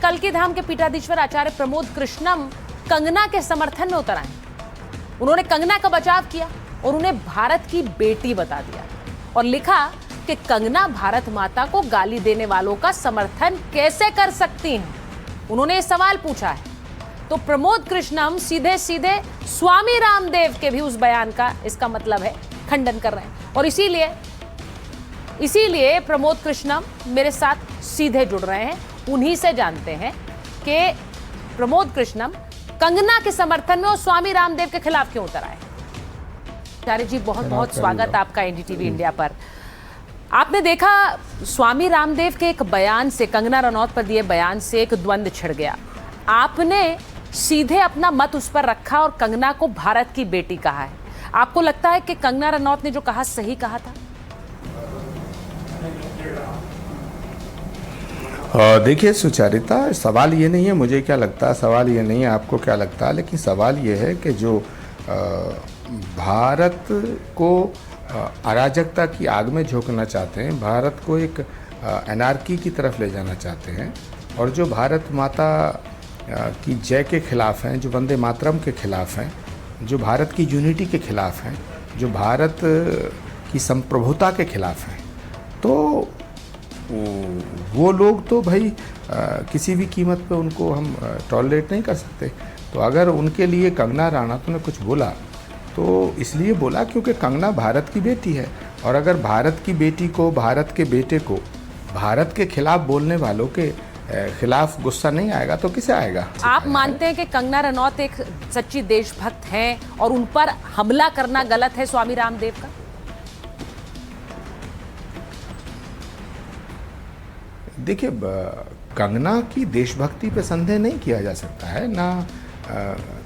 कल्की धाम के पीठाधीश्वर आचार्य प्रमोद कृष्णम कंगना के समर्थन में उतर आए। उन्होंने कंगना का बचाव किया और उन्हें भारत की बेटी बता दिया और लिखा कि कंगना भारत माता को गाली देने वालों का समर्थन कैसे कर सकती हैं। उन्होंने ये सवाल पूछा है तो प्रमोद कृष्णम सीधे सीधे स्वामी रामदेव के भी उस बयान का इसका मतलब है खंडन कर रहे हैं और इसीलिए प्रमोद कृष्णम मेरे साथ सीधे जुड़ रहे हैं। उन्हीं से जानते हैं कि प्रमोद कृष्णम कंगना के समर्थन में और स्वामी रामदेव के खिलाफ क्यों उतर आए। आचार्य जी बहुत बहुत स्वागत आपका एनडीटीवी इंडिया पर। आपने देखा स्वामी रामदेव के एक बयान से, कंगना रनौत पर दिए बयान से एक द्वंद्व छिड़ गया। आपने सीधे अपना मत उस पर रखा और कंगना को भारत की बेटी कहा है। आपको लगता है कि कंगना रनौत ने जो कहा सही कहा था? देखिए सुचारिता, सवाल ये नहीं है मुझे क्या लगता है, सवाल ये नहीं है आपको क्या लगता है, लेकिन सवाल ये है कि जो भारत को अराजकता की आग में झोंकना चाहते हैं, भारत को एक एनार्की की तरफ ले जाना चाहते हैं और जो भारत माता की जय के खिलाफ हैं, जो वंदे मातरम के खिलाफ हैं, जो भारत की यूनिटी के खिलाफ हैं, जो भारत की संप्रभुता के खिलाफ हैं, तो वो लोग तो भाई किसी भी कीमत पे उनको हम टॉलरेट नहीं कर सकते। तो अगर उनके लिए कंगना रनौत ने कुछ बोला तो इसलिए बोला क्योंकि कंगना भारत की बेटी है और अगर भारत की बेटी को, भारत के बेटे को भारत के खिलाफ बोलने वालों के खिलाफ गुस्सा नहीं आएगा तो किसे आएगा? आप मानते हैं कि कंगना रनौत एक सच्ची देशभक्त हैं और उन पर हमला करना गलत है स्वामी रामदेव का? देखिए, कंगना की देशभक्ति पे संदेह नहीं किया जा सकता है, ना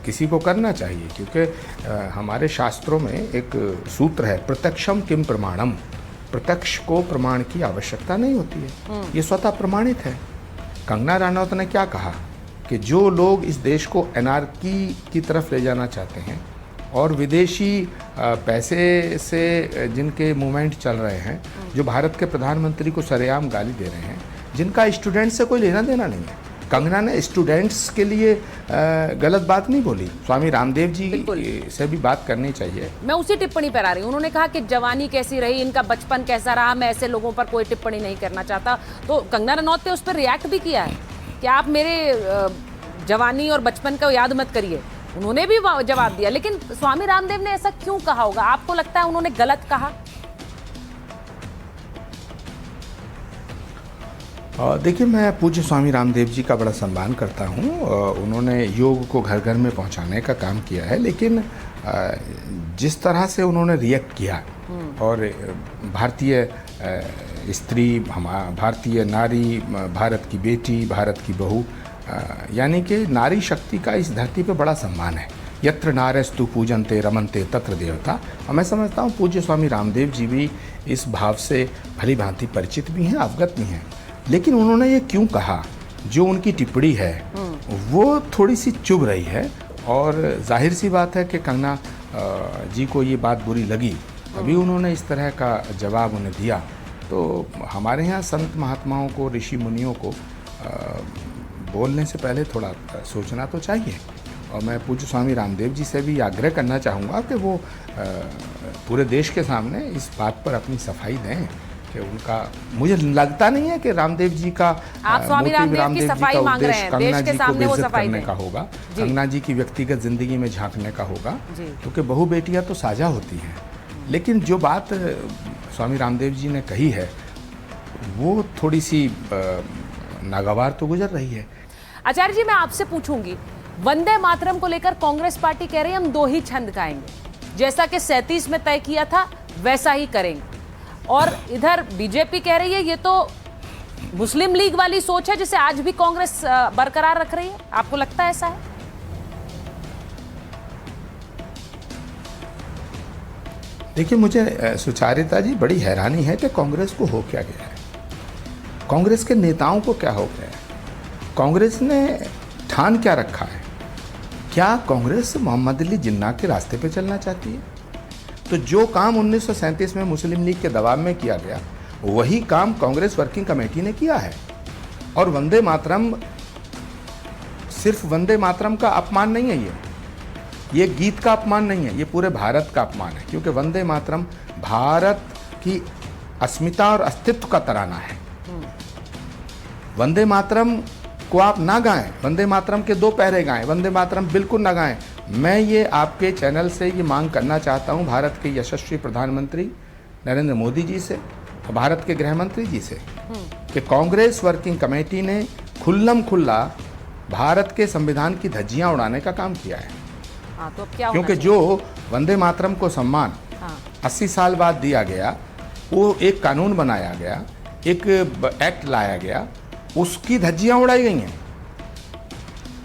किसी को करना चाहिए, क्योंकि हमारे शास्त्रों में एक सूत्र है, प्रत्यक्षम किम प्रमाणम। प्रत्यक्ष को प्रमाण की आवश्यकता नहीं होती है, ये स्वतः प्रमाणित है। कंगना रनौत ने क्या कहा कि जो लोग इस देश को एनार्की की तरफ ले जाना चाहते हैं और विदेशी पैसे से जिनके मूवमेंट चल रहे हैं, जो भारत के प्रधानमंत्री को सरेआम गाली दे रहे हैं, जिनका स्टूडेंट से कोई लेना देना नहीं है। कंगना ने स्टूडेंट्स के लिए गलत बात नहीं बोली, स्वामी रामदेव जी से भी बात करनी चाहिए। मैं उसी टिप्पणी पर आ रही हूँ। उन्होंने कहा कि जवानी कैसी रही, इनका बचपन कैसा रहा, मैं ऐसे लोगों पर कोई टिप्पणी नहीं करना चाहता। तो कंगना रनौत ने उस पर रिएक्ट भी किया है कि आप मेरे जवानी और बचपन को याद मत करिए। उन्होंने भी जवाब दिया, लेकिन स्वामी रामदेव ने ऐसा क्यों कहा होगा? आपको लगता है उन्होंने गलत कहा? देखिए, मैं पूज्य स्वामी रामदेव जी का बड़ा सम्मान करता हूँ। उन्होंने योग को घर घर में पहुँचाने का काम किया है, लेकिन जिस तरह से उन्होंने रिएक्ट किया और भारतीय स्त्री, भारतीय नारी, भारत की बेटी, भारत की बहू, यानी कि नारी शक्ति का इस धरती पे बड़ा सम्मान है। यत्र नार्यस्तु पूजन्ते रमन्ते तत्र देवता। और मैं समझता हूँ पूज्य स्वामी रामदेव जी भी इस भाव से भली भांति परिचित भी हैं, अवगत भी हैं। लेकिन उन्होंने ये क्यों कहा, जो उनकी टिप्पणी है वो थोड़ी सी चुभ रही है और जाहिर सी बात है कि कंगना जी को ये बात बुरी लगी, तभी उन्होंने इस तरह का जवाब उन्हें दिया। तो हमारे यहाँ संत महात्माओं को, ऋषि मुनियों को बोलने से पहले थोड़ा सोचना तो चाहिए। और मैं पूज्य स्वामी रामदेव जी से भी आग्रह करना चाहूँगा कि वो पूरे देश के सामने इस बात पर अपनी सफाई दें कि उनका, मुझे लगता नहीं है कि रामदेव जी का आप स्वामी रामदेव की सफाई मांग रहे हैं, देश के सामने वो सफाई करने का होगा, कंगना जी की व्यक्तिगत जिंदगी में झांकने का होगा, क्योंकि बहु बेटियां तो साझा होती हैं। लेकिन जो बात स्वामी रामदेव जी ने कही है वो थोड़ी सी नागवार तो गुजर रही है। आचार्य जी, मैं आपसे पूछूंगी, वंदे मातरम को लेकर कांग्रेस पार्टी कह रही है हम 2 ही छंद गाएंगे, जैसा कि 37 में तय किया था वैसा ही करेंगे, और इधर बीजेपी कह रही है ये तो मुस्लिम लीग वाली सोच है जिसे आज भी कांग्रेस बरकरार रख रही है। आपको लगता है ऐसा है? देखिए, मुझे सुचारिता जी बड़ी हैरानी है कि कांग्रेस को हो क्या गया है, कांग्रेस के नेताओं को क्या हो गया है, कांग्रेस ने ठान क्या रखा है? क्या कांग्रेस मोहम्मद अली जिन्ना के रास्ते पे चलना चाहती है? तो जो काम 1937 में मुस्लिम लीग के दबाव में किया गया वही काम कांग्रेस वर्किंग कमेटी ने किया है। और वंदे मातरम सिर्फ वंदे मातरम का अपमान नहीं है, ये गीत का अपमान नहीं है, ये पूरे भारत का अपमान है, क्योंकि वंदे मातरम भारत की अस्मिता और अस्तित्व का तराना है। वंदे मातरम को आप ना गाएं, वंदे मातरम के 2 पहरे गाएं, वंदे मातरम बिल्कुल ना गाएं। मैं ये आपके चैनल से ये मांग करना चाहता हूं भारत के यशस्वी प्रधानमंत्री नरेंद्र मोदी जी से और भारत के गृह मंत्री जी से कि कांग्रेस वर्किंग कमेटी ने खुल्लम खुल्ला भारत के संविधान की धज्जियां उड़ाने का काम किया है। हाँ, तो क्या क्योंकि जो वंदे मातरम को सम्मान 80 साल बाद दिया गया, वो एक कानून बनाया गया, एक एक्ट लाया गया, उसकी धज्जियां उड़ाई गई हैं।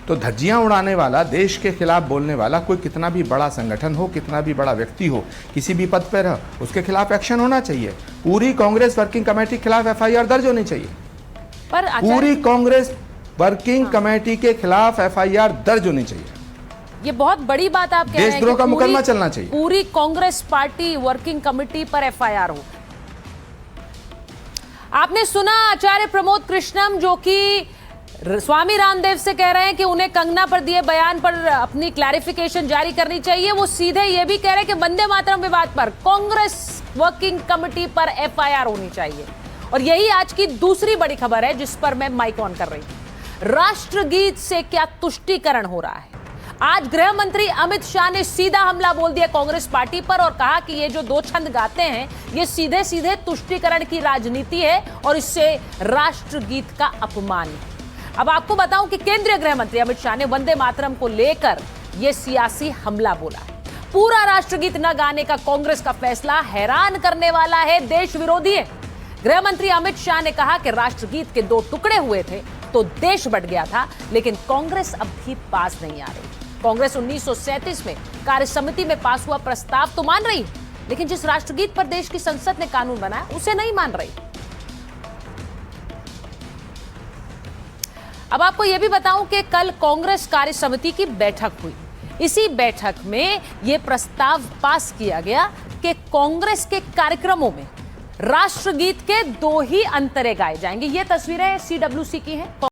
तो धज्जियां उड़ाने वाला, देश के खिलाफ बोलने वाला कोई कितना भी बड़ा संगठन हो, कितना भी बड़ा व्यक्ति हो, किसी भी पद पर हो, उसके खिलाफ एक्शन होना चाहिए। पूरी कांग्रेस वर्किंग कमेटी के खिलाफ FIR दर्ज होनी चाहिए। पर पूरी कांग्रेस वर्किंग कमेटी के खिलाफ FIR दर्ज होनी चाहिए। ये बहुत बड़ी बात आप कह रहे हैं। देशद्रोह का मुकदमा चलना चाहिए। पूरी कांग्रेस पार्टी वर्किंग कमेटी पर FIR हो। आपने सुना आचार्य प्रमोद कृष्णम जो कि स्वामी रामदेव से कह रहे हैं कि उन्हें कंगना पर दिए बयान पर अपनी क्लैरिफिकेशन जारी करनी चाहिए। वो सीधे ये भी कह रहे हैं कि वंदे मातरम विवाद पर कांग्रेस वर्किंग कमेटी पर FIR होनी चाहिए। और यही आज की दूसरी बड़ी खबर है जिस पर मैं माइक ऑन कर रही हूं। राष्ट्रगीत से क्या तुष्टीकरण हो रहा है? आज गृह मंत्री अमित शाह ने सीधा हमला बोल दिया कांग्रेस पार्टी पर और कहा कि ये जो 2 छंद गाते हैं ये सीधे सीधे तुष्टीकरण की राजनीति है और इससे राष्ट्रगीत का अपमान है। अब आपको बताऊं कि केंद्रीय गृह मंत्री अमित शाह ने वंदे मातरम को लेकर यह सियासी हमला बोला है। पूरा राष्ट्रगीत न गाने का कांग्रेस का फैसला हैरान करने वाला है, देश विरोधी है। गृह मंत्री अमित शाह ने कहा कि राष्ट्रगीत के 2 टुकड़े हुए थे तो देश बट गया था, लेकिन कांग्रेस अब भी पास नहीं आ रही। कांग्रेस 1937 में कार्य समिति में पास हुआ प्रस्ताव तो मान रही है, लेकिन जिस राष्ट्रगीत पर देश की संसद ने कानून बनाया उसे नहीं मान रही। अब आपको यह भी बताऊं कि कल कांग्रेस कार्य समिति की बैठक हुई। इसी बैठक में यह प्रस्ताव पास किया गया कि कांग्रेस के कार्यक्रमों में राष्ट्रगीत के 2 ही अंतरे गाए जाएंगे। ये तस्वीरें CWC की हैं।